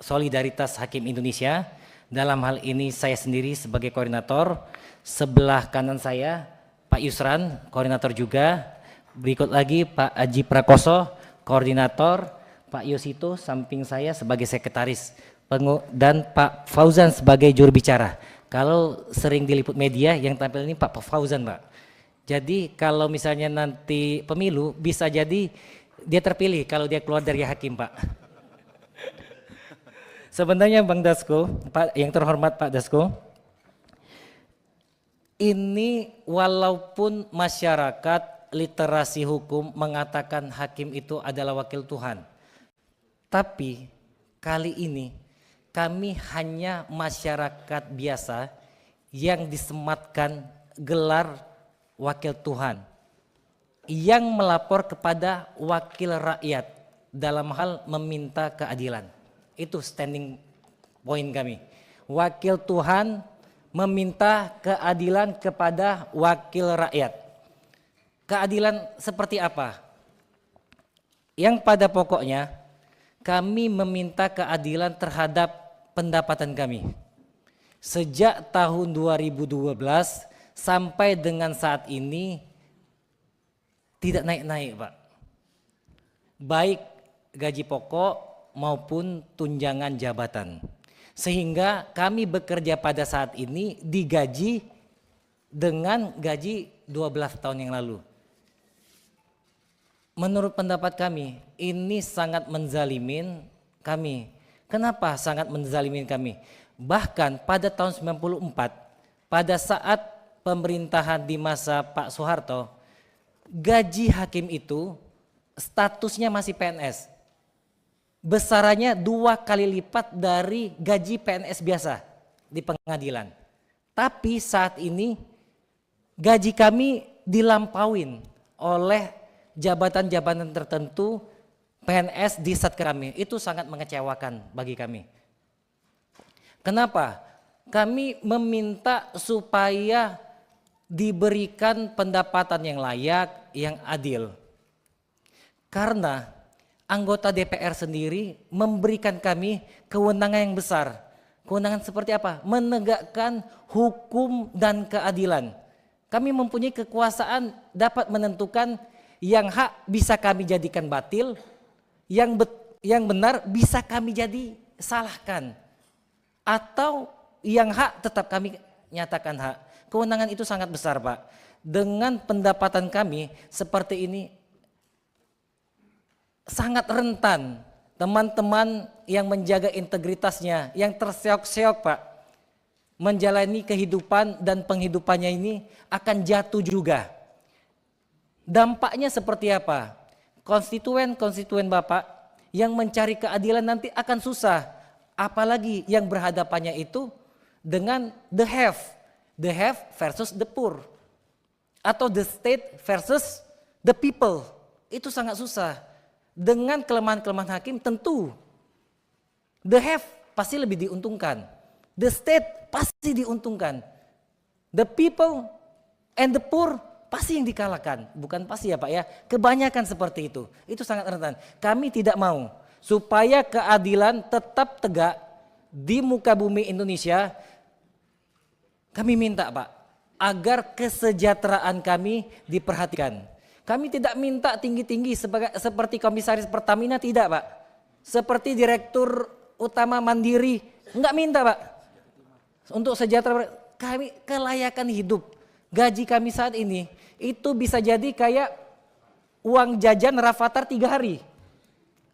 Solidaritas Hakim Indonesia. Dalam hal ini saya sendiri sebagai koordinator, sebelah kanan saya Pak Yusran, koordinator juga. Berikut lagi Pak Aji Prakoso, koordinator, Pak Yosito samping saya sebagai sekretaris, dan Pak Fauzan sebagai juru bicara. Kalau sering diliput media yang tampil ini Pak Fauzan, Pak. Jadi kalau misalnya nanti pemilu bisa jadi dia terpilih kalau dia keluar dari hakim, Pak. Sebenarnya Bang Dasko, Pak yang terhormat Pak Dasko, ini walaupun masyarakat literasi hukum mengatakan hakim itu adalah wakil Tuhan, tapi kali ini kami hanya masyarakat biasa yang disematkan gelar wakil Tuhan, yang melapor kepada wakil rakyat dalam hal meminta keadilan. Itu standing point kami. Wakil Tuhan meminta keadilan kepada wakil rakyat. Keadilan seperti apa? Yang pada pokoknya kami meminta keadilan terhadap pendapatan kami. Sejak tahun 2012 sampai dengan saat ini tidak naik-naik, Pak. Baik gaji pokok maupun tunjangan jabatan. Sehingga kami bekerja pada saat ini digaji dengan gaji 12 tahun yang lalu. Menurut pendapat kami, ini sangat menzalimin kami. Kenapa sangat menzalimin kami? Bahkan pada tahun 94, pada saat pemerintahan di masa Pak Soeharto, gaji hakim itu statusnya masih PNS. Besarannya 2 kali lipat dari gaji PNS biasa di pengadilan. Tapi saat ini gaji kami dilampauin oleh jabatan-jabatan tertentu PNS di Satker kami. Itu sangat mengecewakan bagi kami. Kenapa? Kami meminta supaya diberikan pendapatan yang layak, yang adil. Karena anggota DPR sendiri memberikan kami kewenangan yang besar. Kewenangan seperti apa? Menegakkan hukum dan keadilan. Kami mempunyai kekuasaan dapat menentukan yang hak bisa kami jadikan batil, yang benar bisa kami jadi salahkan. Atau yang hak tetap kami nyatakan hak. Kewenangan itu sangat besar, Pak. Dengan pendapatan kami seperti ini, sangat rentan teman-teman yang menjaga integritasnya, yang terseok-seok, Pak, menjalani kehidupan dan penghidupannya ini akan jatuh juga. Dampaknya seperti apa? Konstituen-konstituen Bapak yang mencari keadilan nanti akan susah, apalagi yang berhadapannya itu dengan the have versus the poor, atau the state versus the people. Itu sangat susah. Dengan kelemahan-kelemahan hakim tentu the have pasti lebih diuntungkan, the state pasti diuntungkan, the people and the poor pasti yang dikalahkan. Bukan pasti ya Pak ya, kebanyakan seperti itu. Itu sangat rentan. Kami tidak mau supaya keadilan tetap tegak di muka bumi Indonesia. Kami minta Pak agar kesejahteraan kami diperhatikan. Kami tidak minta tinggi-tinggi seperti komisaris Pertamina, tidak Pak. Seperti direktur utama Mandiri, enggak minta Pak. Untuk sejahtera kami, kelayakan hidup. Gaji kami saat ini itu bisa jadi kayak uang jajan Rafathar 3 hari.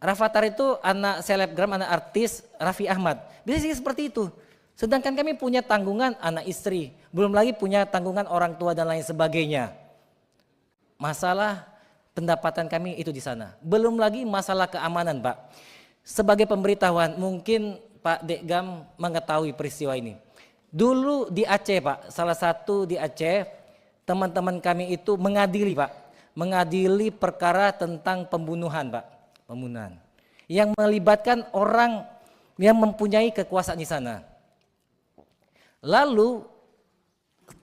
Rafathar itu anak selebgram, anak artis Raffi Ahmad. Bisa jadi seperti itu. Sedangkan kami punya tanggungan anak istri, belum lagi punya tanggungan orang tua dan lain sebagainya. Masalah pendapatan kami itu di sana. Belum lagi masalah keamanan, Pak. Sebagai pemberitahuan, mungkin Pak Dekgam mengetahui peristiwa ini. Dulu di Aceh, Pak, salah satu di Aceh, teman-teman kami itu mengadili, Pak. Mengadili perkara tentang pembunuhan, Pak. Pembunuhan. Yang melibatkan orang yang mempunyai kekuasaan di sana. Lalu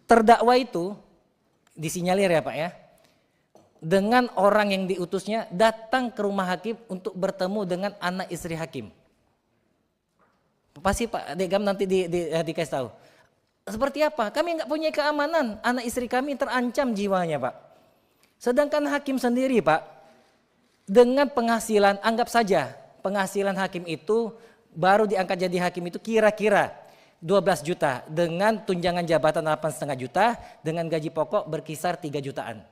terdakwa itu disinyalir ya Pak ya, dengan orang yang diutusnya datang ke rumah hakim untuk bertemu dengan anak istri hakim. Pasti Pak Degam nanti dikasih tahu. Seperti apa? Kami nggak punya keamanan, anak istri kami terancam jiwanya Pak. Sedangkan hakim sendiri Pak, dengan penghasilan, anggap saja penghasilan hakim itu baru diangkat jadi hakim itu kira-kira 12 juta dengan tunjangan jabatan 8,5 juta dengan gaji pokok berkisar 3 jutaan.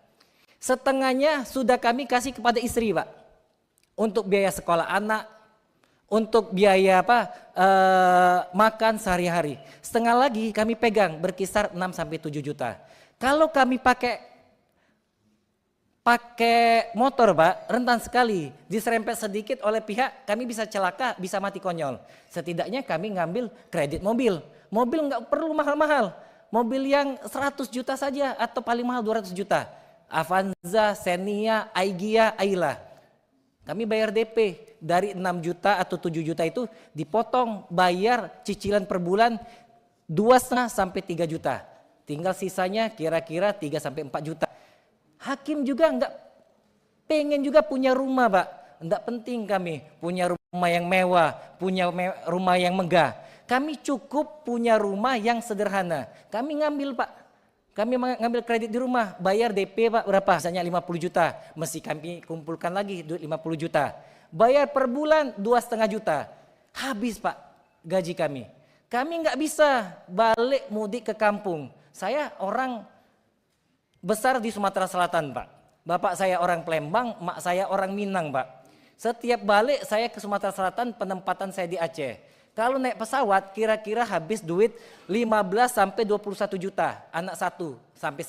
Setengahnya sudah kami kasih kepada istri Pak, untuk biaya sekolah anak, untuk biaya makan sehari-hari. Setengah lagi kami pegang berkisar 6-7 juta. Kalau kami pakai motor Pak, rentan sekali, diserempet sedikit oleh pihak, kami bisa celaka, bisa mati konyol. Setidaknya kami ngambil kredit mobil. Mobil nggak perlu mahal-mahal, mobil yang 100 juta saja atau paling mahal 200 juta. Avanza, Xenia, Aigia, Ayla. Kami bayar DP dari 6 juta atau 7 juta itu dipotong, bayar cicilan per bulan 2,5 sampai 3 juta. Tinggal sisanya kira-kira 3 sampai 4 juta. Hakim juga enggak pengen juga punya rumah Pak. Enggak penting kami punya rumah yang mewah, punya rumah yang megah. Kami cukup punya rumah yang sederhana. Kami ngambil Pak. Kami ngambil kredit di rumah, bayar DP Pak berapa? Misalnya 50 juta. Mesti kami kumpulkan lagi duit 50 juta. Bayar per bulan 2,5 juta. Habis Pak gaji kami. Kami enggak bisa balik mudik ke kampung. Saya orang besar di Sumatera Selatan Pak. Bapak saya orang Palembang, mak saya orang Minang Pak. Setiap balik saya ke Sumatera Selatan, penempatan saya di Aceh. Kalau naik pesawat kira-kira habis duit 15 sampai 21 juta. Anak satu, sampai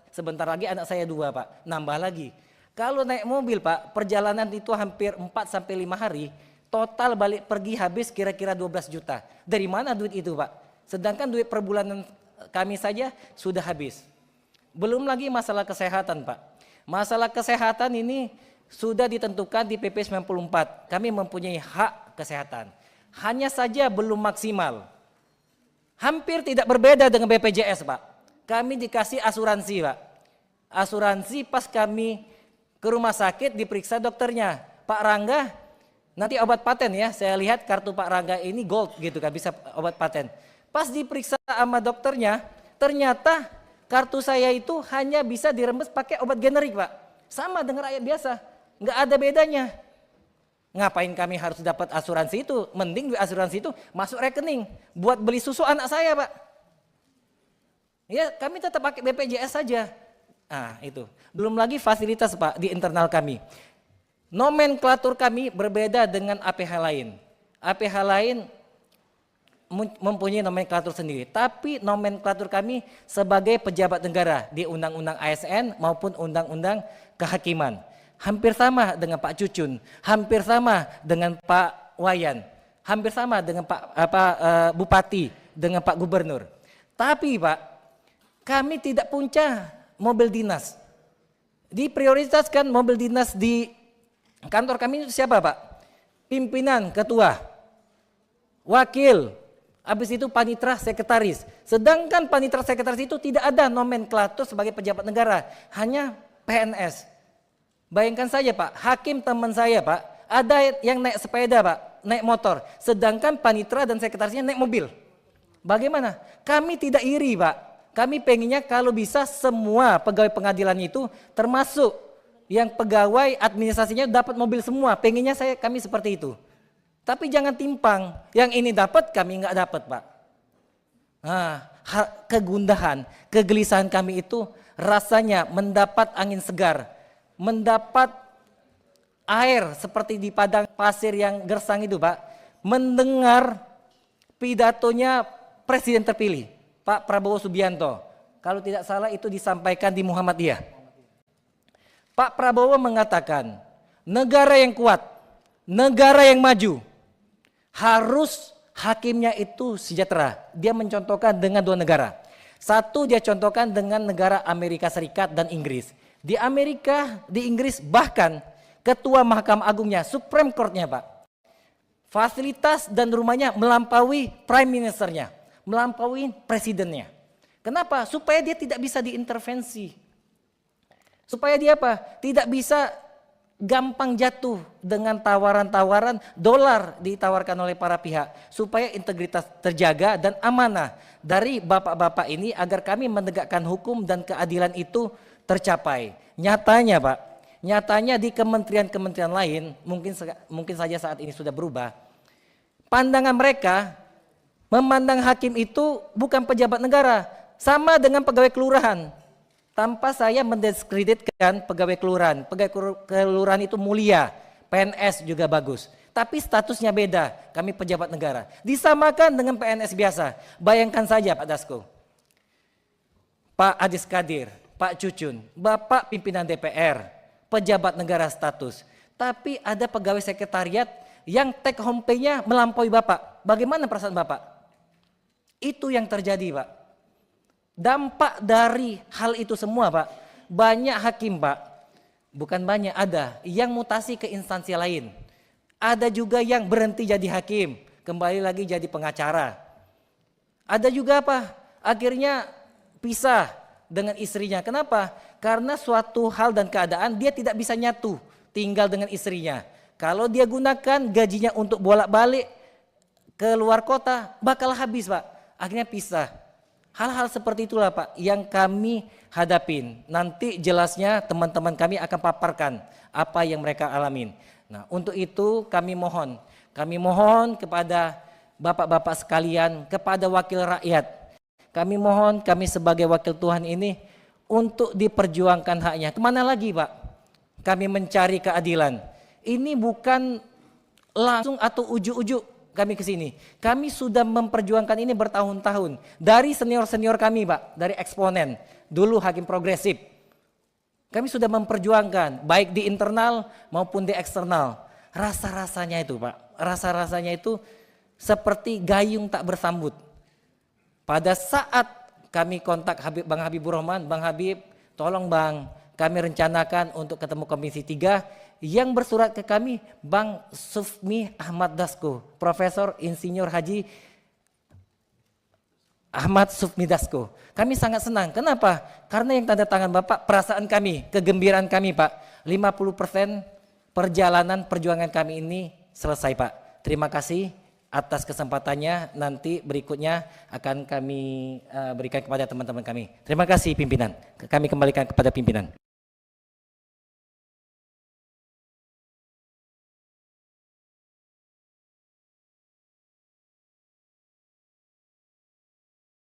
sebentar lagi anak saya 2 Pak, nambah lagi. Kalau naik mobil Pak, perjalanan itu hampir 4 sampai 5 hari. Total balik pergi habis kira-kira 12 juta. Dari mana duit itu Pak? Sedangkan duit per bulanan kami saja sudah habis. Belum lagi masalah kesehatan Pak. Masalah kesehatan ini sudah ditentukan di PP 94. Kami mempunyai hak kesehatan. Hanya saja belum maksimal. Hampir tidak berbeda dengan BPJS Pak. Kami dikasih asuransi Pak. Asuransi pas kami ke rumah sakit diperiksa dokternya. Pak Rangga nanti obat paten ya. Saya lihat kartu Pak Rangga ini gold gitu kan, bisa obat paten. Pas diperiksa sama dokternya ternyata kartu saya itu hanya bisa dirembes pakai obat generik Pak. Sama dengan rakyat biasa. Nggak ada bedanya. Ngapain kami harus dapat asuransi itu? Mending asuransi itu masuk rekening. Buat beli susu anak saya Pak. Ya kami tetap pakai BPJS saja. Nah itu. Belum lagi fasilitas Pak di internal kami. Nomenklatur kami berbeda dengan APH lain. APH lain mempunyai nomenklatur sendiri, tapi nomenklatur kami sebagai pejabat negara di Undang-Undang ASN maupun Undang-Undang Kehakiman hampir sama dengan Pak Cucun, hampir sama dengan Pak Wayan, hampir sama dengan Pak Bupati, dengan Pak Gubernur. Tapi Pak, kami tidak punya mobil dinas. Diprioritaskan mobil dinas di kantor kami itu siapa Pak? Pimpinan, ketua, wakil. Habis itu panitra sekretaris. Sedangkan panitra sekretaris itu tidak ada nomenklatur sebagai pejabat negara, hanya PNS. Bayangkan saja Pak, hakim teman saya Pak, ada yang naik sepeda Pak, naik motor. Sedangkan panitra dan sekretarisnya naik mobil. Bagaimana? Kami tidak iri Pak. Kami pengennya kalau bisa semua pegawai pengadilan itu termasuk yang pegawai administrasinya dapat mobil semua. Pengennya kami seperti itu. Tapi jangan timpang, yang ini dapat kami nggak dapat Pak. Nah, kegundahan, kegelisahan kami itu rasanya mendapat angin segar, mendapat air seperti di padang pasir yang gersang itu Pak, mendengar pidatonya Presiden terpilih, Pak Prabowo Subianto. Kalau tidak salah itu disampaikan di Muhammadiyah. Pak Prabowo mengatakan, negara yang kuat, negara yang maju, harus hakimnya itu sejahtera. Dia mencontohkan dengan 2 negara. Satu dia contohkan dengan negara Amerika Serikat dan Inggris. Di Amerika, di Inggris bahkan ketua Mahkamah Agungnya, Supreme Court-nya Pak, fasilitas dan rumahnya melampaui Prime Ministernya, melampaui presidennya. Kenapa? Supaya dia tidak bisa diintervensi. Supaya dia apa? Tidak bisa gampang jatuh dengan tawaran-tawaran dolar ditawarkan oleh para pihak supaya integritas terjaga dan amanah dari bapak-bapak ini agar kami menegakkan hukum dan keadilan itu tercapai. Nyatanya Pak, nyatanya di kementerian-kementerian lain mungkin saja saat ini sudah berubah. Pandangan mereka memandang hakim itu bukan pejabat negara, sama dengan pegawai kelurahan. Tanpa saya mendiskreditkan pegawai kelurahan. Pegawai kelurahan itu mulia, PNS juga bagus. Tapi statusnya beda, kami pejabat negara. Disamakan dengan PNS biasa. Bayangkan saja Pak Dasko, Pak Adis Kadir, Pak Cucun, Bapak pimpinan DPR, pejabat negara status. Tapi ada pegawai sekretariat yang take home pay-nya melampaui Bapak. Bagaimana perasaan Bapak? Itu yang terjadi Pak. Dampak dari hal itu semua Pak, banyak hakim Pak, bukan banyak, ada yang mutasi ke instansi lain. Ada juga yang berhenti jadi hakim, kembali lagi jadi pengacara. Ada juga apa? Akhirnya pisah dengan istrinya. Kenapa? Karena suatu hal dan keadaan dia tidak bisa nyatu tinggal dengan istrinya. Kalau dia gunakan gajinya untuk bolak-balik ke luar kota, bakal habis Pak. Akhirnya pisah. Hal-hal seperti itulah Pak yang kami hadapin. Nanti jelasnya teman-teman kami akan paparkan apa yang mereka alamin. Nah, untuk itu kami mohon kepada bapak-bapak sekalian, kepada wakil rakyat. Kami mohon, kami sebagai wakil Tuhan ini untuk diperjuangkan haknya. Kemana lagi Pak? Kami mencari keadilan. Ini bukan langsung atau ujuk-ujuk kami ke sini. Kami sudah memperjuangkan ini bertahun-tahun. Dari senior-senior kami Pak, dari eksponen. Dulu hakim progresif. Kami sudah memperjuangkan, baik di internal maupun di eksternal. Rasa-rasanya itu Pak, rasa-rasanya itu seperti gayung tak bersambut. Pada saat kami kontak Bang Habibur Rahman, Bang Habib, tolong Bang, kami rencanakan untuk ketemu Komisi 3, yang bersurat ke kami Bang Sufmi Ahmad Dasko, Profesor Insinyur Haji Ahmad Sufmi Dasko. Kami sangat senang. Kenapa? Karena yang tanda tangan Bapak, perasaan kami, kegembiraan kami Pak, 50% perjalanan perjuangan kami ini selesai Pak. Terima kasih atas kesempatannya. Nanti berikutnya akan kami berikan kepada teman-teman kami. Terima kasih pimpinan. Kami kembalikan kepada pimpinan.